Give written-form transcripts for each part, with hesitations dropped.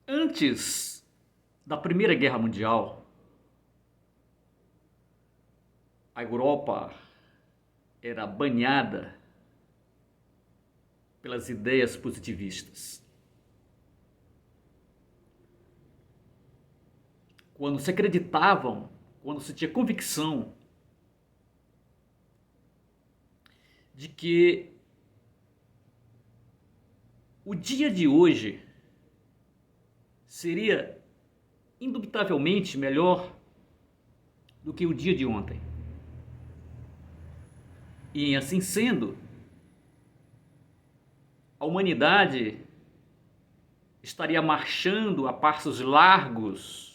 Antes da Primeira Guerra Mundial, a Europa era banhada pelas ideias positivistas. Quando se acreditavam, quando se tinha convicção de que o dia de hoje seria indubitavelmente melhor do que o dia de ontem. E assim sendo, a humanidade estaria marchando a passos largos,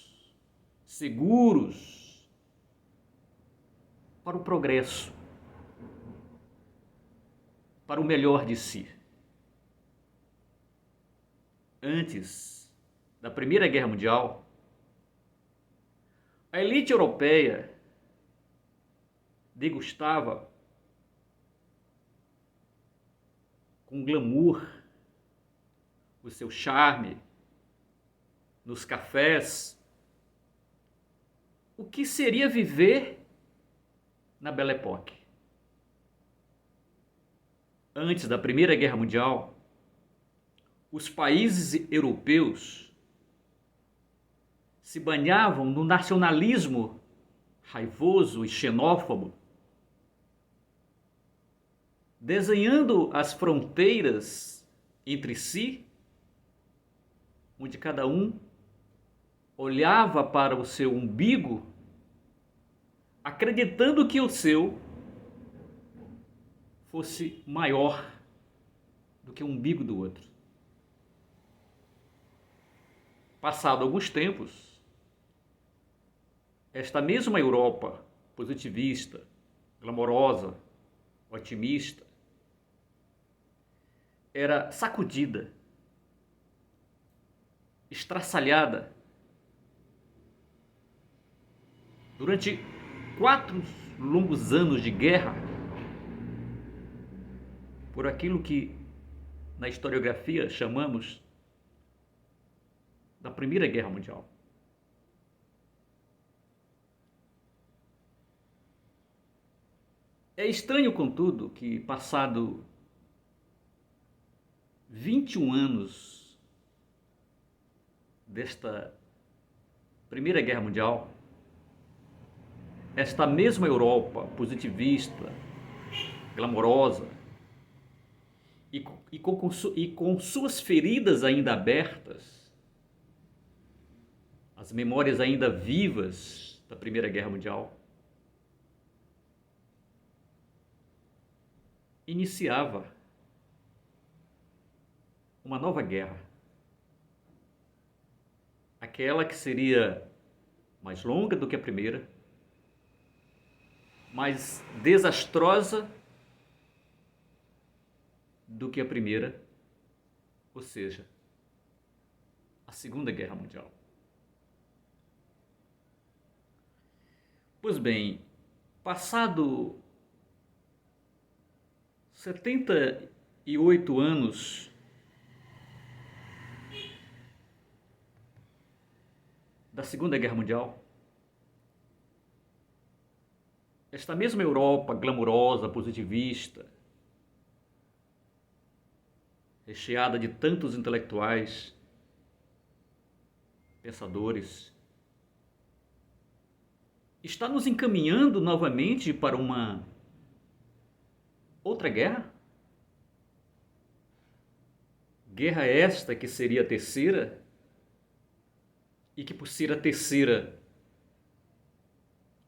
seguros, para o progresso, para o melhor de si. Antes da Primeira Guerra Mundial, a elite europeia degustava com glamour o seu charme nos cafés o que seria viver na Belle Époque. Antes da Primeira Guerra Mundial, os países europeus se banhavam no nacionalismo raivoso e xenófobo, desenhando as fronteiras entre si, onde cada um olhava para o seu umbigo, acreditando que o seu fosse maior do que o umbigo do outro. Passado alguns tempos, esta mesma Europa positivista, glamourosa, otimista, era sacudida, estraçalhada durante 4 longos anos de guerra por aquilo que na historiografia chamamos da Primeira Guerra Mundial. É estranho, contudo, que passado 21 anos desta Primeira Guerra Mundial, esta mesma Europa positivista, glamourosa, e com suas feridas ainda abertas, as memórias ainda vivas da Primeira Guerra Mundial, iniciava uma nova guerra. Aquela que seria mais longa do que a primeira, mais desastrosa do que a primeira, ou seja, a Segunda Guerra Mundial. Pois bem, passado 78 anos da Segunda Guerra Mundial, esta mesma Europa glamourosa, positivista, recheada de tantos intelectuais, pensadores, está nos encaminhando novamente para uma outra guerra? Guerra esta que seria a terceira, e que por ser a terceira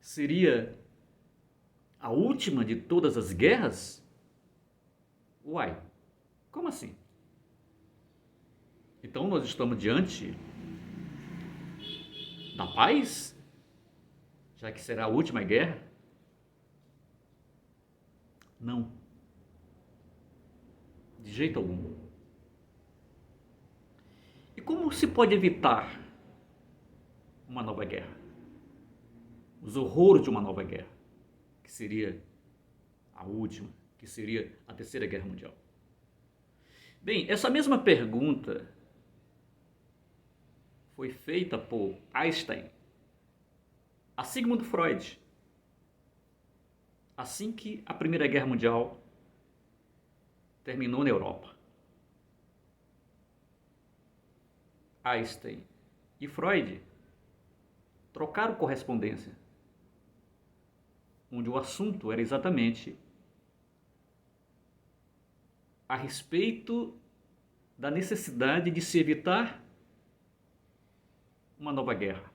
seria a última de todas as guerras? Uai, como assim? Então nós estamos diante da paz, já que será a última guerra? Não, de jeito algum. E como se pode evitar uma nova guerra? Os horrores de uma nova guerra, que seria a última, que seria a Terceira Guerra Mundial. Bem, essa mesma pergunta foi feita por Einstein a Sigmund Freud, assim que a Primeira Guerra Mundial terminou na Europa. Einstein e Freud trocaram correspondência, onde o assunto era exatamente a respeito da necessidade de se evitar uma nova guerra.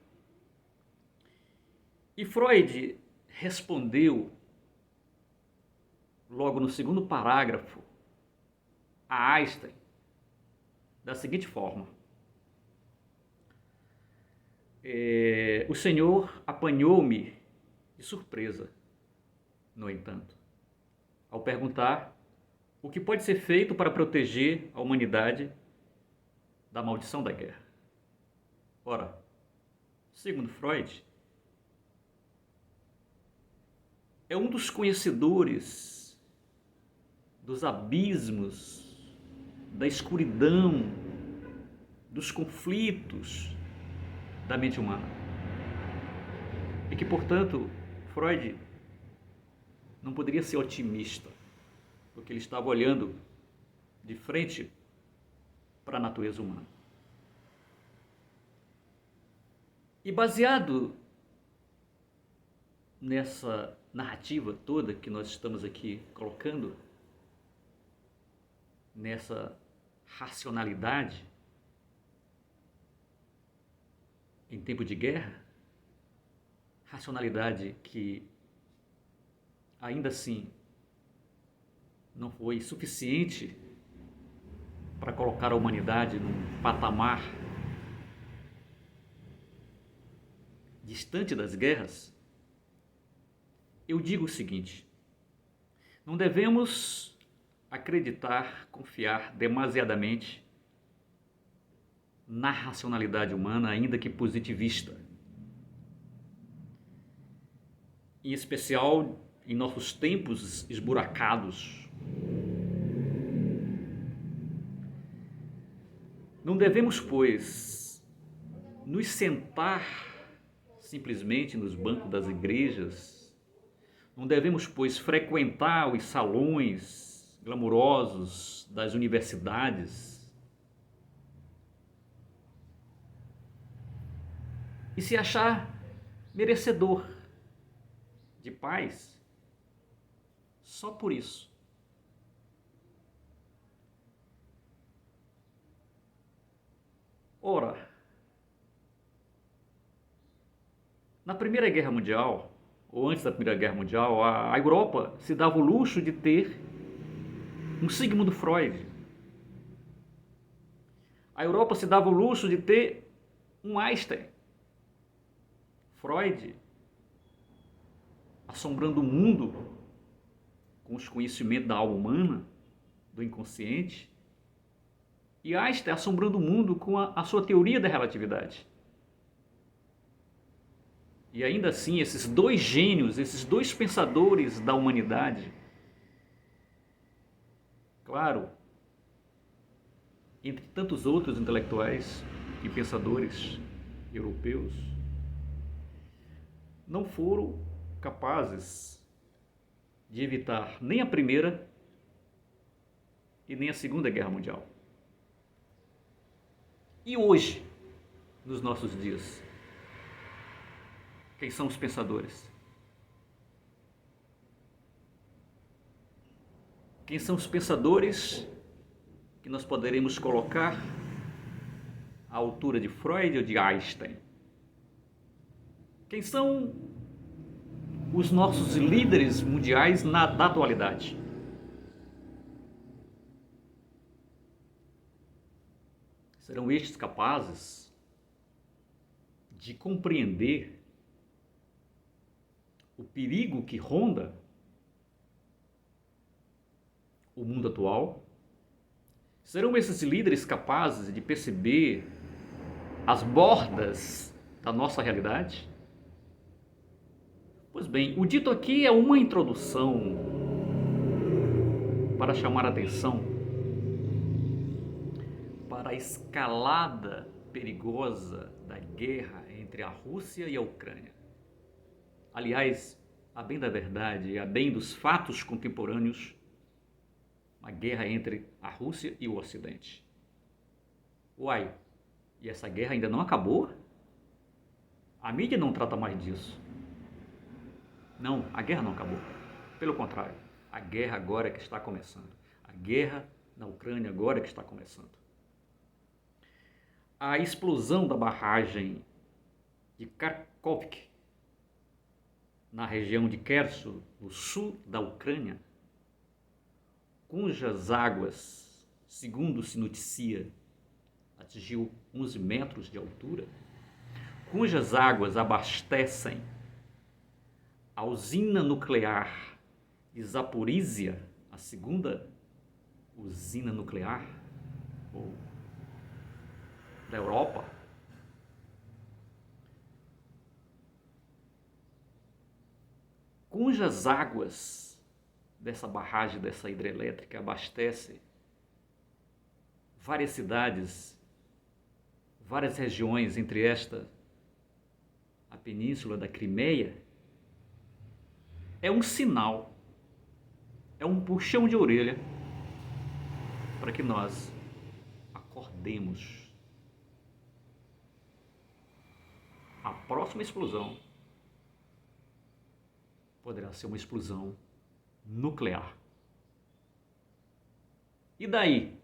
E Freud respondeu, logo no segundo parágrafo, a Einstein da seguinte forma: o Senhor apanhou-me de surpresa, no entanto, ao perguntar o que pode ser feito para proteger a humanidade da maldição da guerra. Ora, segundo Freud, é um dos conhecedores dos abismos, da escuridão, dos conflitos da mente humana. E que, portanto, Freud não poderia ser otimista, porque ele estava olhando de frente para a natureza humana. E baseado nessa narrativa toda que nós estamos aqui colocando, nessa racionalidade em tempo de guerra, racionalidade que ainda assim não foi suficiente para colocar a humanidade num patamar distante das guerras, eu digo o seguinte: não devemos acreditar, confiar demasiadamente na racionalidade humana, ainda que positivista. Em especial em nossos tempos esburacados. Não devemos, pois, nos sentar simplesmente nos bancos das igrejas. Não devemos, pois, frequentar os salões glamurosos das universidades e se achar merecedor de paz só por isso. Ora, na Primeira Guerra Mundial, ou antes da Primeira Guerra Mundial, a Europa se dava o luxo de ter um Sigmund Freud. A Europa se dava o luxo de ter um Einstein. Freud assombrando o mundo com os conhecimentos da alma humana, do inconsciente, e Einstein assombrando o mundo com a sua teoria da relatividade. E ainda assim, esses dois gênios, esses dois pensadores da humanidade, claro, entre tantos outros intelectuais e pensadores europeus, não foram capazes de evitar nem a Primeira e nem a Segunda Guerra Mundial. E hoje, nos nossos dias, quem são os pensadores? Quem são os pensadores que nós poderemos colocar à altura de Freud ou de Einstein? Quem são os nossos líderes mundiais da atualidade? Serão estes capazes de compreender o perigo que ronda o mundo atual? Serão esses líderes capazes de perceber as bordas da nossa realidade? Pois bem, o dito aqui é uma introdução para chamar a atenção para a escalada perigosa da guerra entre a Rússia e a Ucrânia. Aliás, a bem da verdade e a bem dos fatos contemporâneos, uma guerra entre a Rússia e o Ocidente. Uai, e essa guerra ainda não acabou? A mídia não trata mais disso. Não, a guerra não acabou. Pelo contrário, a guerra agora é que está começando. A guerra na Ucrânia agora é que está começando. A explosão da barragem de Kharkovsk, na região de Kherson, no sul da Ucrânia, cujas águas, segundo se noticia, atingiu 11 metros de altura, cujas águas abastecem a usina nuclear de Zaporizhia, a segunda usina nuclear da Europa, cujas águas dessa barragem, dessa hidrelétrica, abastece várias cidades, várias regiões, entre esta a península da Crimeia, é um sinal, é um puxão de orelha para que nós acordemos. A próxima explosão poderá ser uma explosão nuclear. E daí?